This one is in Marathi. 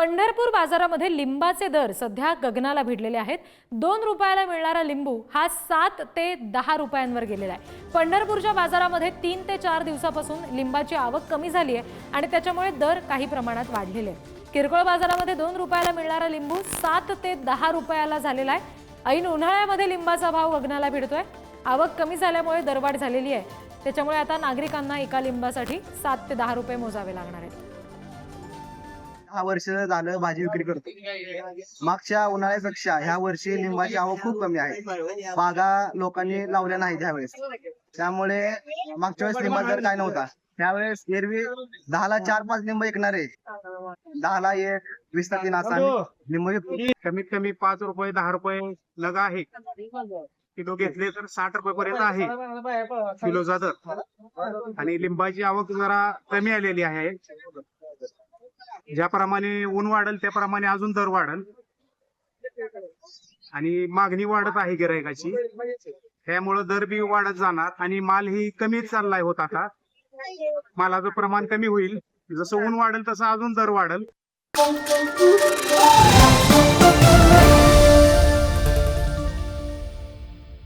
पंढरपूर बाजारामध्ये लिंबाचे दर सध्या गगनाला भिडलेले आहेत। 2 रुपयाला मिळणारा लिंबू हा 7 ते 10 रुपयांवर गेलेला आहे। पंढरपूरच्या बाजारामध्ये 3 ते 4 दिवसापासून लिंबाची आवक कमी झाली आहे आणि त्याच्यामुळे दर काही प्रमाणात वाढलेले आहेत। किरकोळ बाजारामध्ये 2 रुपयाला मिळणारा लिंबू 7 ते 10 रुपयाला झालेला आहे। ऐन उन्हाळ्यामध्ये लिंबाचा भाव गगनाला भिडतोय। आवक कमी झाल्यामुळे दरवाढ झालेली आहे। त्याच्यामुळे आता नागरिकांना एका लिंबासाठी 7 ते 10 रुपये मोजावे लागणार आहेत। 10 वर्ष झालं भाजी विक्री करतो। मागच्या उन्हाळ्यापेक्षा ह्या वर्षी लिंबाची आवक खूप कमी आहे। बागा लोकांनी लावल्या नाहीत ह्यावेळेस, त्यामुळे मागच्या वेळेस लिंबाचा दर काय नव्हता। त्यावेळेस एरवी 10ला 4-5 लिंब विकणारे 10ला 1, 20ला 3 असा लिंब विकतो। कमीत कमी 5 रुपये 10 रुपये लगा आहे। किलो घेतले तर 60 रुपये पर्यंत आहे किलोचा दर। आणि लिंबाची आवक जरा कमी आलेली आहे। ज्याप्रमाणे ऊन वाढेल त्याप्रमाणे अजून दर वाढेल आणि मागणी वाढत आहे गिरायकाची, त्यामुळे दर बी वाढत जाणार आणि माल ही कमी चाललाय होत आता। मालाचं प्रमाण कमी होईल, जसं ऊन वाढेल तसं अजून दर वाढेल।